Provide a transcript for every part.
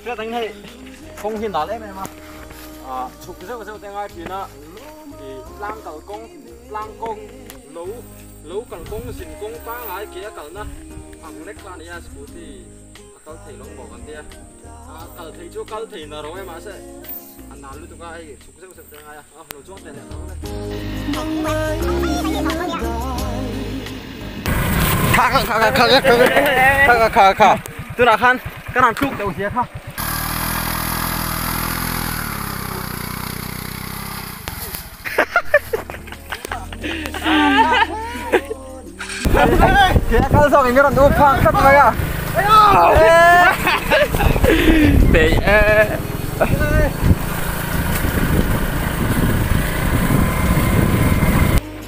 Cái tính này không hiện đại lên này mà chụp cái sao tiếng ai thì nó thì lang cầu công lú cầu công xin công ba ngày kia cầu nó hàng lách là này sưu thì cầu thì nó bỏกันtia cầu thì chỗ cầu thì nó rồi mà sẽ anh nào lúc tụi ai chụp cái sao tiếng ai lú chốt này khá tôi đã khăn cái nào chụp đầu xe không Kaya kalso kay meron upang kat mga.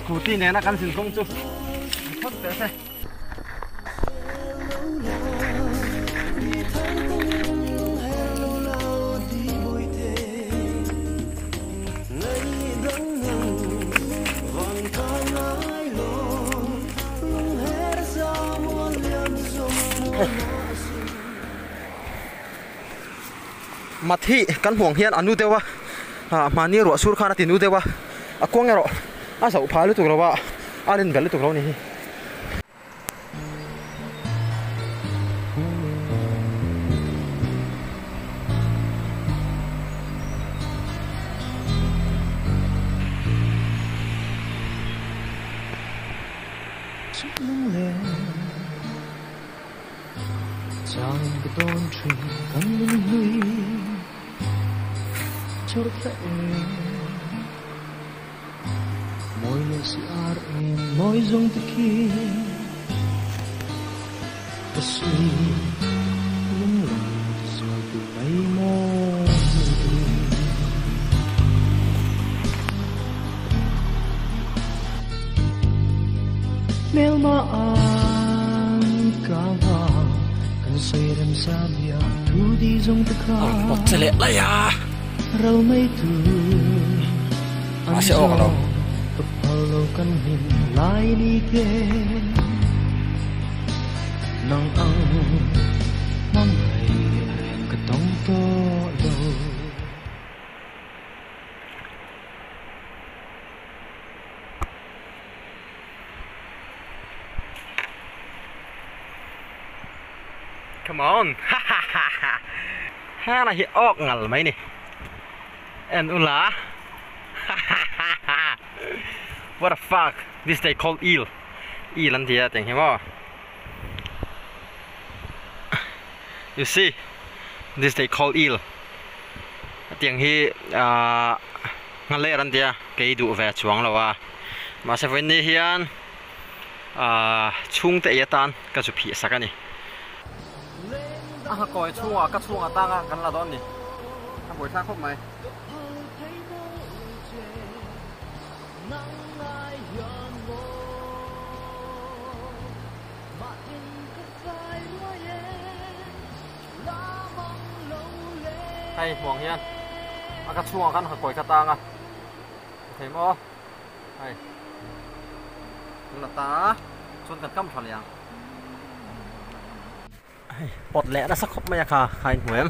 Scooty này nó căn xin không chú. Thật thế thế. Mặt thị căn huồng hiền anu dewa mà ni ruột sur khana tinu dewa quăng nghe rồi sầu phá lưỡi tụi nó ba lên gần lưỡi tụi nó này Chàng cái tôn trì vẫn luôn lui cho vậy mỗi lời si ar em mỗi dung tự khi ta suy lung lòng rồi từ mấy mơ nếu mà anh cao vào cần xây đêm xa bia thu đi dung tự khá một xe lẹ lại rau mấy thứ anh sẽ ôm đâu lâu căn hình lại đi kề nắng ấm mong ngày cái tông to lâu come on ha là hiện ốc ngල් mấy nè and ula what the fuck this they call eel anh thì tiếng hiểu không you see this they call eel tiếng hi ngල් lệ anh thì cái đủ về chuông rồi mà sẽ với này hiền chung tệ tan cái chụp hiện sắc này coi chung cái chung ta cái là đó nè buổi sáng không mày hay mong hiền cái chung cái coi cái ta thấy không hay là ta chôn cần cắm thằng liền bọt lẽ đã sắc khóc mấy cả hay em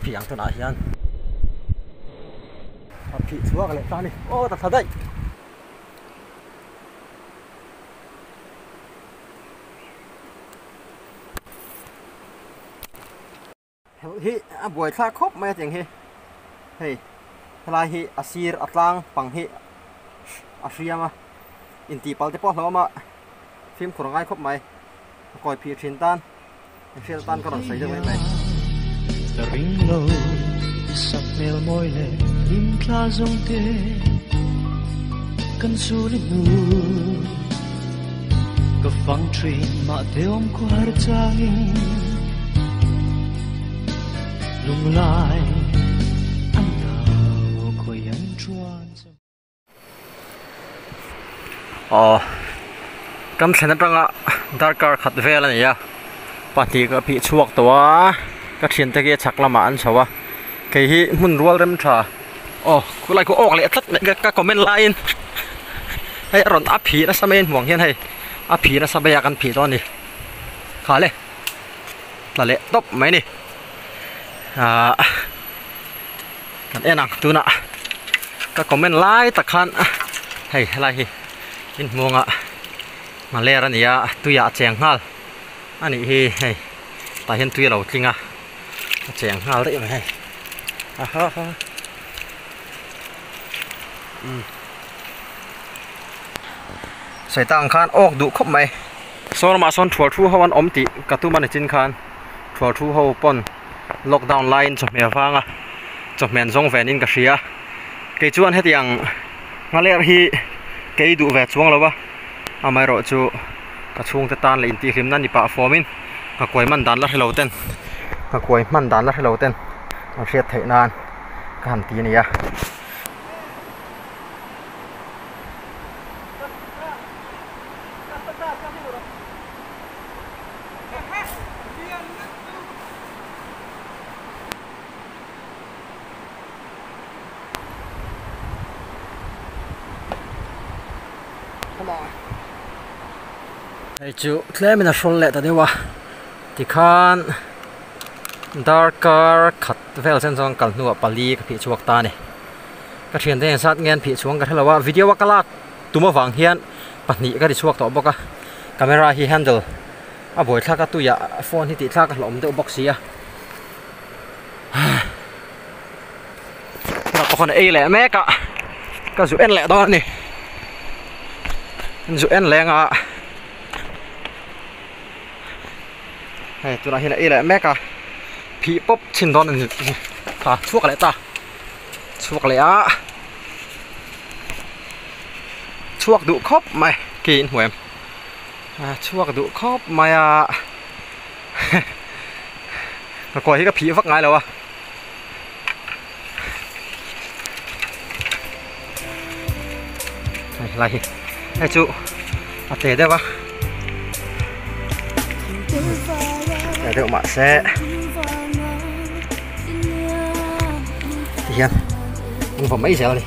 phiền cho nó hiền thị chúa cái lẽ ta này ô thật đấy hi buổi sáng khóc mấy tiếng hi hey thay hi asir atlang bằng hi asriama inti palte po lo ma phim khổ ngay khóc mày coi phim truyền tan phim tan có đồng xây được mấy mày ring lâu sắc mèo môi lệ im kla dòng tê cần su đi nu có phăng train mà theo ông qua trang lung lại anh đào khơi anh chuan cắm sen trăng á darkar khát về là này party cái bị chuộcตัวก็เทียนตะเกียชักละมาอันเฉวะไอ้ที่มุนรัวเริ่มชากูไล่กูออกเลยทัดเนี่ยก็คอมเมนต์ไลน์ให้รอนอัพผีนะสมัยห่วงเฮียนให้อัพผีนะสบายกันผีตอนนี้ขาเลยละเละตบไหมนี่กันเอ็นังตัวน่ะก็คอมเมนต์ไลน์ตะคันให้อะไรอินมวงมาเล่รันนี่ตัวยาแจงฮัลอันนี้ให้ตาเห็นตัวเราจริงแจงฮัลได้ไหมใส่ตังคานออกดุครบไหมโซนมาโซนถั่วทูเขาวันอมติกระตุ้มันในจินคานถั่วทูเขาปนล็อกดาวน์ไลน์จบเมียฟังจบเมียนซงแฟนอินกระเชียเกจวนให้ที่ยังมาเล่ที่เกยดูแวดช่วงแล้ววะเอาไม่รอจูกระช่วงตะตานเลยอินตีขิมนั่นนี่ปะฟอร์มินกระกวยมันดันละให้เราเต้นกระกวยมันดันละให้เราเต้นเราเชียดเทนานการตีนี่ไอ้จูเคลมันจะชนเละแต่เดี๋ยววะที่คานดาร์การขัดเวลเซนซองกันนัวปาลีกับผีชวกตาเนี่ยก็เทียนได้สัตว์เงินผีชวงกันให้เราว่าวิดีโอว่ากลาดตัวมาฝังเฮียนปัจจุบันก็ได้ชวกต่อบอกกาเมราฮีแฮนเดิลบ่อยท่าก็ตัวยาโฟนที่ติดท่าก็หลอมเดือบบ็อกซี่เราคนเอแหละแม่ก็สุดเอ็นแหละตอนนี้สุดเอ็นแรงตัวนั้นเห็นไอ้แหละแม่กะผีป๊บชินตอนนั้นค่ะช่วงอะไรตาช่วงอะไรช่วงดุครบไหมกินหัวช่วงดุครบไหมก็ก่อยที่กับผีฟักไงแล้ววะอะไรไอ้จุเตะได้ปะเดี๋ยวมาแซ่เฮียนมึงผมไม่เสียเลย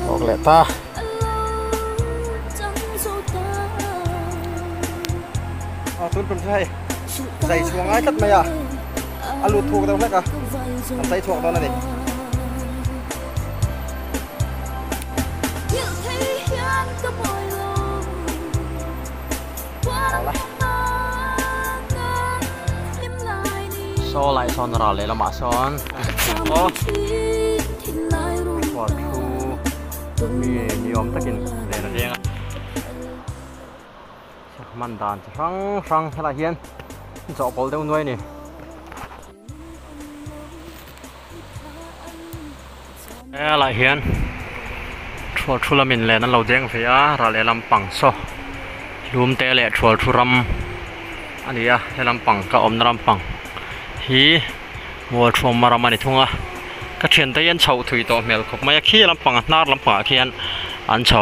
ออกเลยตาทุนเป็นใส่ช่วงไอ้ตัดไหมหลุดถูกตรงนั้นก็ใส่ช่วงตอนนั้นดิโซ่ไหลซ้อนรอเลยละหมาซ้อนโอ้ปวดทูมีนิยมตะกินเลยนะเองมันดานฟังอะไรเฮียนจะเอาบอลเด้งด้วยนี่อะไรเฮียนชัวร์ทุลามินเลยนั่นเราเด้งเสียเราเลยลำปังโซ่รวมเตะเลยชัวร์ทุรำอันนี้เลยลำปังก็อมลำปังฮีมัวชมมารามันทุ่งก็เชียนเตยันเฉาถุยตัวเมลขบไม่ขี้ลำปังนาลำปังขี้อันเฉา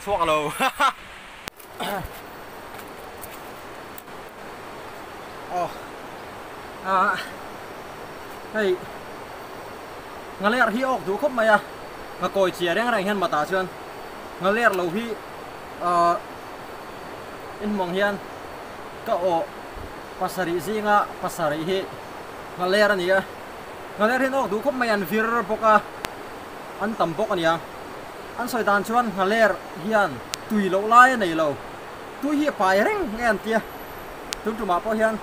chuộc lâu hey ngã lẽ hi ốc đủ khóc mày à ngã coi chia đang rành hơn mà ta chưa ngã lẽ lâu hi in mong hiền ka o pasari zinga pasari hi ngã lẽ ra nè ngã lẽ hi ốc đủ khóc mày ăn vir boka ăn tầm bok anh ăn soi đàn chuan ngã lẽ hiền tùy lâu lai này lâu tùy hi phải reng nghe anh tia tụi tụi mà po hiền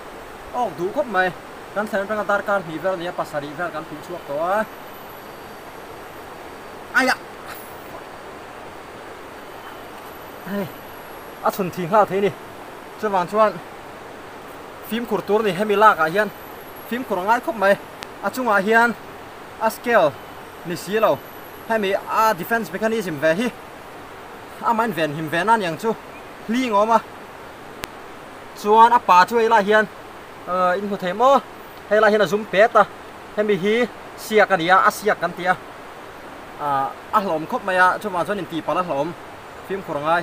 ốc đủ khóc mày kan sen pang atar kan hiver niya pasari ver kan pinchuak to aya hey a chun thing ha the ni chuan chuan phim khur tur ni hemila ka hian phim khur ngai khop mai a chunga hian a scale ni silo hemi a defense mechanism ve hi a man ven him ven an yang chu ling oma chuan a pa chu la hian in hu themo hay là hiện là zoom pet ta hay bị hi sia cái này sia cái tia lom khóc mày cho mà cho nên tì pa lom phim của ngay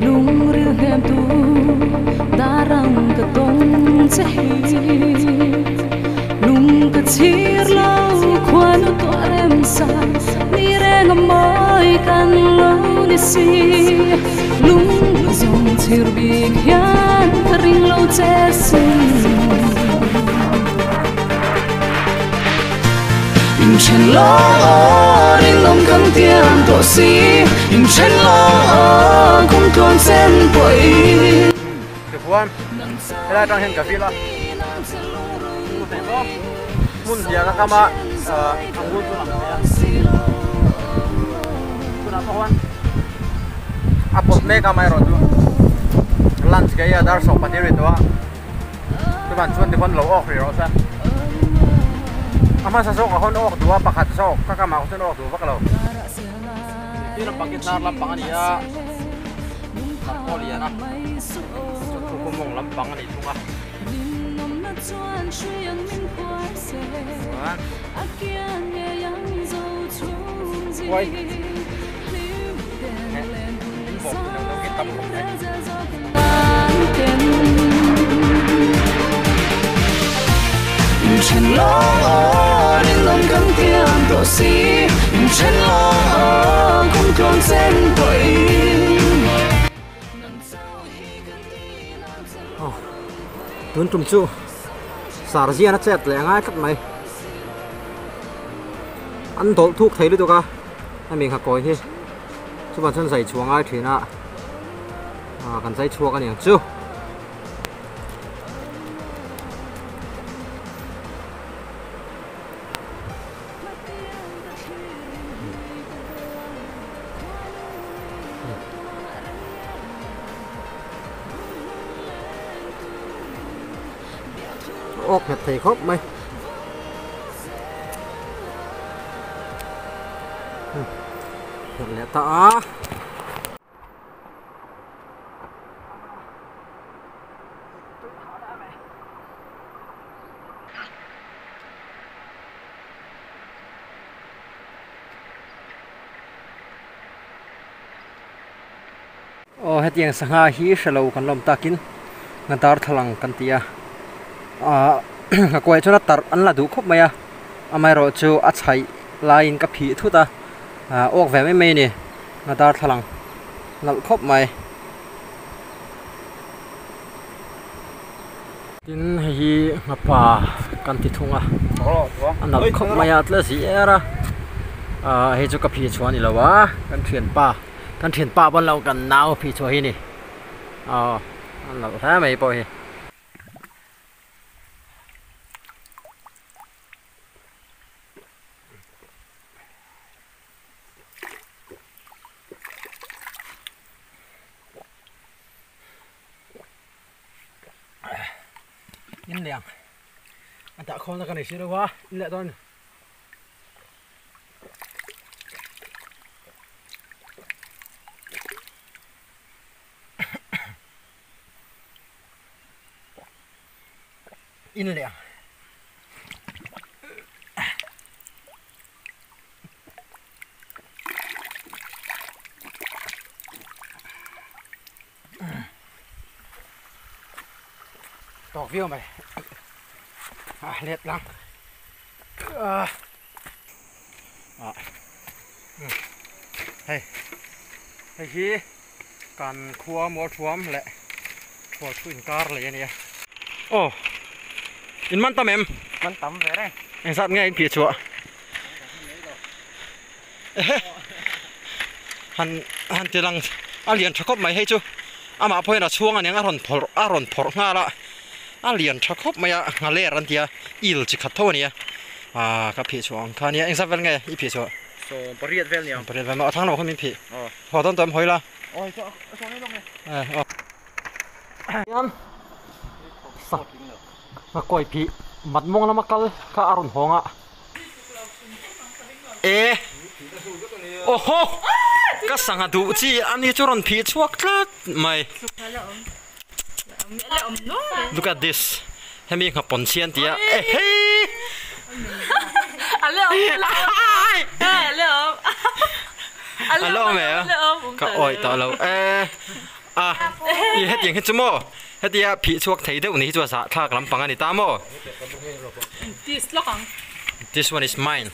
lung riu hem tu darang ka tong chahi lung ka chir lo khwan to rem sa ni reng moi kan lo ni si lung zong chir bi hian ring lo che sin in chen lo ring long kan tiang to si in chen lo không còn sen bụi được không cái này trong hiện cà phê là muốn gì các cam ạ ăn luôn tôi làm không apot me ka mai ro tu lunch cái dar so pateri to tu ban chuan de kon lo ok ro sa ama sa so ka hon ok dua pakhat so ka ka ma ko no ok du vak lo ti lam pakit nar lam pang ani ya ko li na ko ko mong lam pang ani tunga quay một cái tâm không đấy chen lo đến lòng căng tiếng tổ si chen lo không còn sen tuổi tuấn trùng chu sar zia nó chết lẹ ngay cắt mày ăn tổ thuốc thấy được không anh mình học coi thế chú bạn chân dày chuồng ai thì nè cần dây chua cái này chứ ốc hệt thầy khóc mày thật lẽ ta hết tiếng sang hi salo kan lom takin ngadar thalang kan tia quay cho nó tar ăn là đủ khóc mày amai ro chu a chai line ka phi thu ta ok ve me nè ngadar thalang nal khóc mày tin hi ngapa kan ti thunga nal khóc mày atla si era he chu ka phi chuan ni lawa kan thian pa ban lo kan nau phi chu hi ni an lo tha mai po hi in liang anh ta không ra cái này xíu đâu quá in lại thôi in liang tỏ view mày liệt lắm hey hey hi cần khua mua chuom lệ chua chuin car lệ này ô in man tâm emมันต่ำไปได้ anh sát nghe anh phía chua hắn hắn chỉ lang liền chọc mày hay chứ mà phơi là chuông anh aron phor nga la liền chọc mày ngà lệ ran tia il chỉ khát thôi nè cái phía chuông cái này anh sát vẫn nghe ý phía chua so ปริยัติเวลเนี่ย ประเด็นว่ามาทั้งเราเขามีผีพอต้นเติมหอยละ โอ้ยช่วงนี้ลงเลย ยันสักมาก่อยผีมัดมงแล้วมากัลข้าอารมณ์หงอ่ะโอ้โหก็สั่งหาดูจีอันนี้จุรนผีชวกลัดไม่ Look at this ให้มีขับปนเชียนเตียเฮ้ยAlô, mẹ có oi tao lâu đi hết tiền hết chứ mò hết đi bị chuột thấy đâu ní chua sa thạc lắm bằng anh ta mò This one is mine